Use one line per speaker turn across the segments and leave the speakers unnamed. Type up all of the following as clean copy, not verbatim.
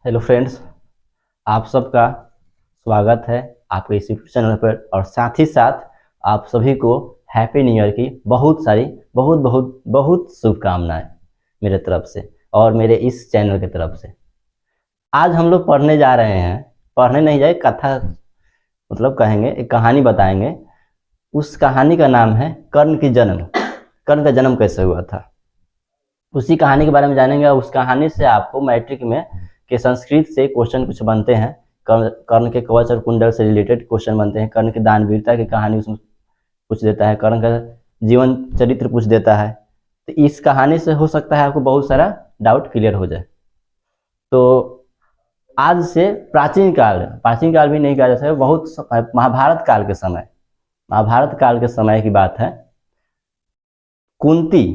Hello friends, आप सबका स्वागत है आपके इस यूट्यूब चैनल पर। और साथ ही साथ आप सभी को हैप्पी न्यू ईयर की बहुत सारी बहुत बहुत बहुत शुभकामनाएं मेरे तरफ से और मेरे इस चैनल की तरफ से। आज हम लोग पढ़ने जा रहे हैं, पढ़ने नहीं जाए, कथा मतलब कहेंगे, एक कहानी बताएंगे। उस कहानी का नाम है कर्ण की जन्म। कर्ण का जन्म कैसे हुआ था उसी कहानी के बारे में जानेंगे। और उस कहानी से आपको मैट्रिक में के संस्कृत से क्वेश्चन कुछ बनते हैं। कर्ण के कवच और कुंडल से रिलेटेड क्वेश्चन बनते हैं। कर्ण की दानवीरता की कहानी उसमें पूछ देता है। कर्ण का जीवन चरित्र पूछ देता है। तो इस कहानी से हो सकता है आपको बहुत सारा डाउट क्लियर हो जाए। तो आज से प्राचीन काल भी नहीं कहा जा सकता, बहुत महाभारत काल के समय की बात है। कुंती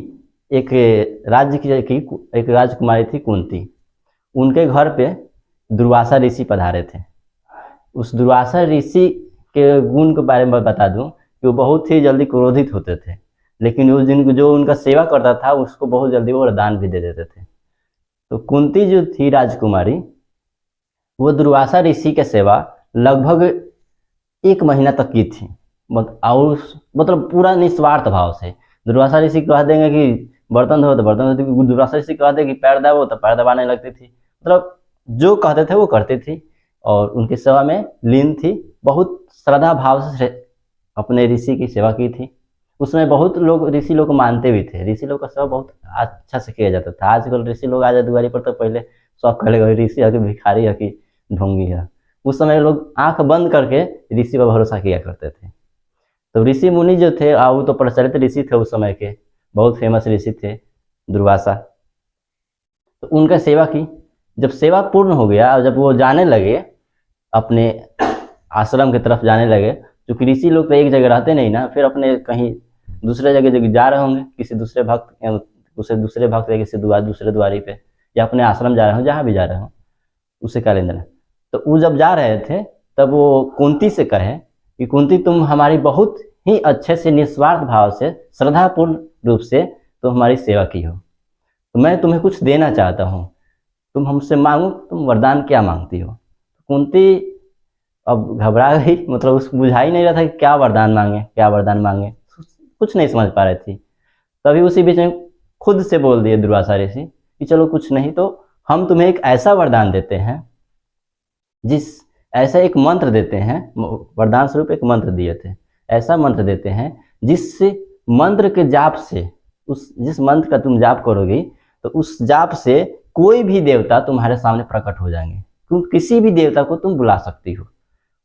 एक एक राजकुमारी थी कुंती। उनके घर पे दुर्वासा ऋषि पधारे थे। उस दुर्वासा ऋषि के गुण के बारे में बता दूं कि वो बहुत ही जल्दी क्रोधित होते थे, लेकिन वो जो उनका सेवा करता था उसको बहुत जल्दी वो वरदान भी दे देते थे। तो कुंती जो थी राजकुमारी, वो दुर्वासा ऋषि की सेवा लगभग 1 महीना तक की थी। मतलब पूरा निस्वार्थ भाव से। दुर्वासा ऋषि कह देंगे कि बर्तन धो तो बर्तन धोती, दुर्वासा ऋषि कह दे कि पैर दबाओ तो पैर दबाने लगती थी। मतलब जो कहते थे वो करती थी और उनकी सेवा में लीन थी। बहुत श्रद्धा भाव से अपने ऋषि की सेवा की थी। उसमें बहुत लोग ऋषि लोग को मानते भी थे। ऋषि लोग का सेवा बहुत अच्छा से किया जाता था। आजकल ऋषि लोग आ जाए दुआरी पर तो पहले सब कहेगा ऋषि है कि भिखारी है कि ढोंगी है। उस समय लोग आंख बंद करके ऋषि पर भरोसा किया करते थे। तो ऋषि मुनि जो थे वो तो प्रचलित ऋषि थे, उस समय के बहुत फेमस ऋषि थे दुर्वासा। तो उनका सेवा की। जब सेवा पूर्ण हो गया और जब वो जाने लगे अपने आश्रम की तरफ जाने लगे, क्योंकि ऋषि लोग तो एक जगह रहते नहीं ना, फिर अपने कहीं दूसरे जगह जा रहे होंगे, किसी दूसरे भक्त या किसी दूसरे द्वारी पे, या अपने आश्रम जा रहे हो, जहाँ भी जा रहे हो उसे क्या लेना। तो वो जब जा रहे थे तब वो कुंती से कहे कि कुंती, तुम हमारी बहुत ही अच्छे से निस्वार्थ भाव से श्रद्धापूर्ण रूप से तुम हमारी सेवा की हो, तो मैं तुम्हें कुछ देना चाहता हूँ, तुम हमसे मांगो, तुम वरदान क्या मांगती हो। कुंती अब घबरा गई, मतलब उस बुझा ही नहीं रहा था कि क्या वरदान मांगे, कुछ नहीं समझ पा रही थी। तभी उसी बीच में खुद से बोल दिए दुर्वासा ऋषि कि चलो कुछ नहीं तो हम तुम्हें एक ऐसा वरदान देते हैं, ऐसा एक मंत्र देते हैं, वरदान स्वरूप एक मंत्र दिए थे। ऐसा मंत्र देते हैं जिस मंत्र के जाप से, जिस मंत्र का तुम जाप करोगे तो उस जाप से कोई भी देवता तुम्हारे सामने प्रकट हो जाएंगे। तुम किसी भी देवता को तुम बुला सकती हो।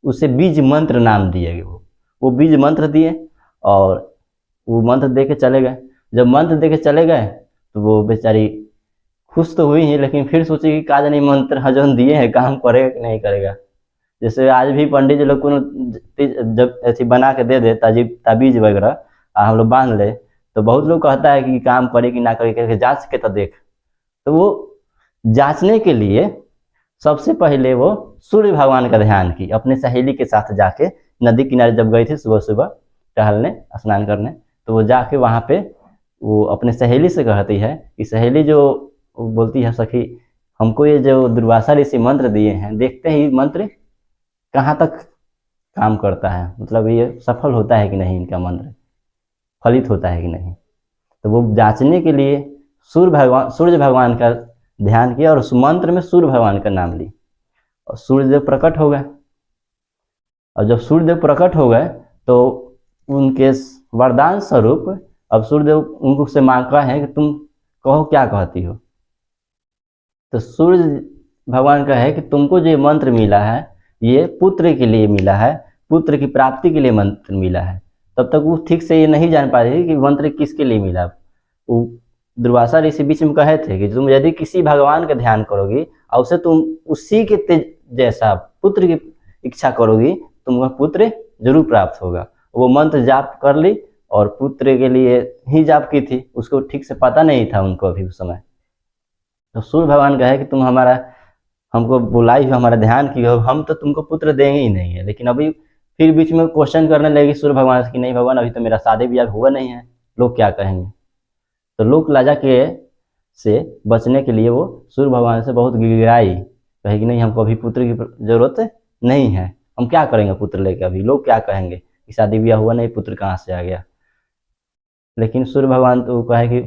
उसे बीज मंत्र नाम दिए वो बीज मंत्र दिए और वो मंत्र दे के चले गए। जब मंत्र दे के चले गए तो वो बेचारी खुश तो हुई ही, लेकिन फिर सोची कि का जानी मंत्र हजन दिए हैं काम करेगा कि नहीं करेगा। जैसे आज भी पंडित जी लोग को जब ऐसी बना के दे दे ताबीज वगैरह हम लोग बांध ले, तो बहुत लोग कहता है कि काम करे कि ना करे करके जांच के तो देख। तो वो जांचने के लिए सबसे पहले वो सूर्य भगवान का ध्यान की। अपने सहेली के साथ जाके नदी किनारे जब गई थी सुबह सुबह टहलने, स्नान करने, तो वो जाके वहाँ पे वो अपने सहेली से कहती है कि सहेली जो बोलती है, सखी हमको ये जो दुर्वासा ऋषि मंत्र दिए हैं, देखते ही मंत्र कहाँ तक काम करता है, मतलब ये सफल होता है कि नहीं, इनका मंत्र फलित होता है कि नहीं। तो वो जांचने के लिए सूर्य भगवान का ध्यान किया और उस मंत्र में सूर्य भगवान का नाम ली और सूर्यदेव प्रकट हो गए। और जब सूर्यदेव प्रकट हो गए तो उनके वरदान स्वरूप अब सूर्यदेव उनको से मांगा है कि तुम कहो क्या कहती हो। तो सूर्य भगवान का है कि तुमको जो मंत्र मिला है ये पुत्र के लिए मिला है, पुत्र की प्राप्ति के लिए मंत्र मिला है। तब तक वो ठीक से ये नहीं जान पा रही कि मंत्र किसके लिए मिला। वो दुर्वासा ऋषि बीच में कहे थे कि तुम यदि किसी भगवान का ध्यान करोगी और उसे तुम उसी के तेज जैसा पुत्र की इच्छा करोगी, तुम्हें पुत्र जरूर प्राप्त होगा। वो मंत्र जाप कर ली और पुत्र के लिए ही जाप की थी, उसको ठीक से पता नहीं था उनको अभी उस समय। तो सूर्य भगवान कहे कि तुम हमको बुलाई हो, हमारा ध्यान की हो, हम तो तुमको पुत्र देंगे ही नहीं है। लेकिन अभी फिर बीच में क्वेश्चन करने लगी सूर्य भगवान से कि नहीं भगवान, अभी तो मेरा शादी ब्याह हुआ नहीं है, लोग क्या कहेंगे। तो लोक लाजा के से बचने के लिए वो सूर्य भगवान से बहुत गिड़गिड़ाई कहेगी नहीं हमको अभी पुत्र की जरूरत नहीं है, हम क्या करेंगे पुत्र लेके, अभी लोग क्या कहेंगे कि शादी ब्याह हुआ नहीं, पुत्र कहाँ से आ गया। लेकिन सूर्य भगवान तो कहे कि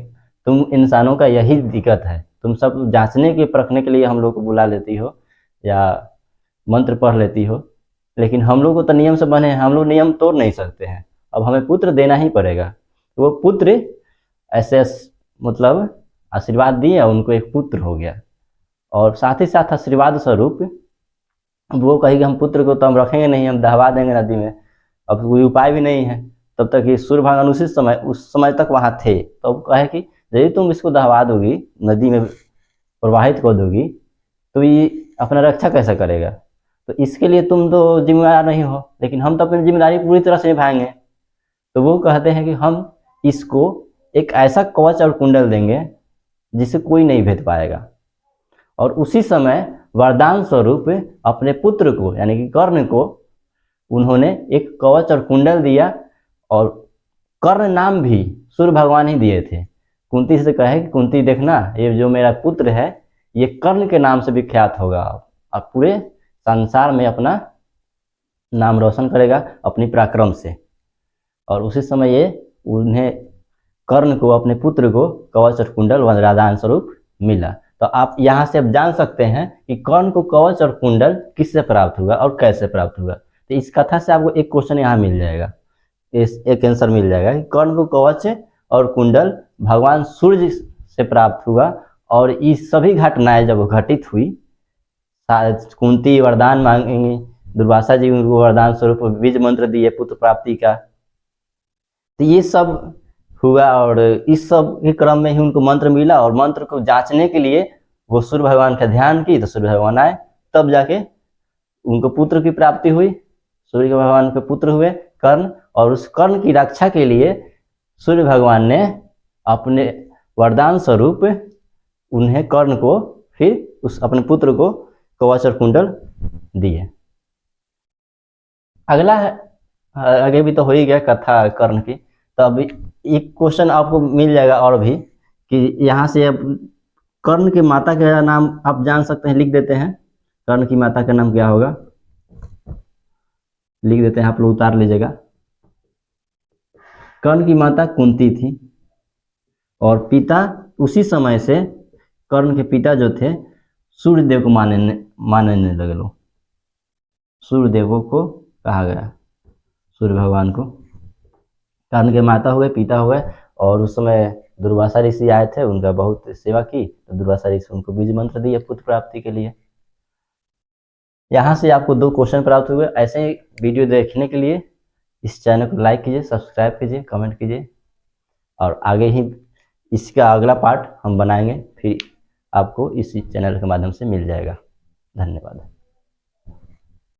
तुम इंसानों का यही दिक्कत है, तुम सब जांचने के परखने के लिए हम लोग को बुला लेती हो या मंत्र पढ़ लेती हो, लेकिन हम लोग को तो नियम से बने हैं, हम लोग नियम तोड़ नहीं सकते हैं, अब हमें पुत्र देना ही पड़ेगा। वो पुत्र ऐसे मतलब आशीर्वाद दिए, उनको एक पुत्र हो गया। और साथ ही साथ आशीर्वाद स्वरूप वो कहेगी हम पुत्र को तो हम रखेंगे नहीं, हम दहवा देंगे नदी में, अब कोई उपाय भी नहीं है। तब तक ये सूर्य भगवान उस समय तक वहाँ थे, तो अब कहे कि यदि तुम इसको दहवा दोगी, नदी में प्रवाहित कर दोगी, तो ये अपना रक्षा कैसे करेगा, तो इसके लिए तुम तो जिम्मेदार नहीं हो, लेकिन हम तो अपनी जिम्मेदारी पूरी तरह से निभाएंगे। तो वो कहते हैं कि हम इसको एक ऐसा कवच और कुंडल देंगे जिसे कोई नहीं भेद पाएगा। और उसी समय वरदान स्वरूप अपने पुत्र को यानी कि कर्ण को उन्होंने एक कवच और कुंडल दिया, और कर्ण नाम भी सूर्य भगवान ही दिए थे। कुंती से कहे कि कुंती देखना, ये जो मेरा पुत्र है ये कर्ण के नाम से विख्यात होगा, और पूरे संसार में अपना नाम रोशन करेगा अपनी पराक्रम से। और उसी समय ये उन्हें कर्ण को, अपने पुत्र को कवच और कुंडल वरदान स्वरूप मिला। तो आप यहाँ से अब जान सकते हैं कि कर्ण को कवच और कुंडल किससे प्राप्त हुआ और कैसे प्राप्त हुआ। तो इस कथा से आपको एक क्वेश्चन यहाँ मिल जाएगा, एक आंसर मिल जाएगा कि कर्ण को कवच और कुंडल भगवान सूर्य से प्राप्त हुआ। और ये सभी घटनाएं जब घटित हुई, कुंती वरदान मांगेंगी, दुर्वासा जी उनको वरदान स्वरूप बीज मंत्र दिए पुत्र प्राप्ति का, तो ये सब हुआ। और इस सब के क्रम में ही उनको मंत्र मिला, और मंत्र को जांचने के लिए वो सूर्य भगवान का ध्यान की, तो सूर्य भगवान आए, तब जाके उनको पुत्र की प्राप्ति हुई। सूर्य भगवान के पुत्र हुए कर्ण, और उस कर्ण की रक्षा के लिए सूर्य भगवान ने अपने वरदान स्वरूप उन्हें कर्ण को फिर उस अपने पुत्र को कवच और कुंडल दिए। अगला आगे भी तो हो ही गया कथा कर्ण की, तो अभी एक क्वेश्चन आपको मिल जाएगा और भी कि यहाँ से अब कर्ण की माता का नाम आप जान सकते हैं, लिख देते हैं। कर्ण की माता का नाम क्या होगा, लिख देते हैं, आप लोग उतार लीजिएगा। कर्ण की माता कुंती थी, और पिता उसी समय से कर्ण के पिता जो थे सूर्य देव को मानने लगे लोग। सूर्य देवों को कहा गया, सूर्य भगवान को कर्ण के माता हुए, पिता हुए। और उस समय दुर्वासा ऋषि आए थे, उनका बहुत सेवा की, तो दुर्वासा ऋषि उनको बीज मंत्र दिए पुत्र प्राप्ति के लिए। यहाँ से आपको 2 क्वेश्चन प्राप्त हुए। ऐसे ही वीडियो देखने के लिए इस चैनल को लाइक कीजिए, सब्सक्राइब कीजिए, कमेंट कीजिए, और आगे ही इसका अगला पार्ट हम बनाएंगे, फिर आपको इसी चैनल के माध्यम से मिल जाएगा। धन्यवाद।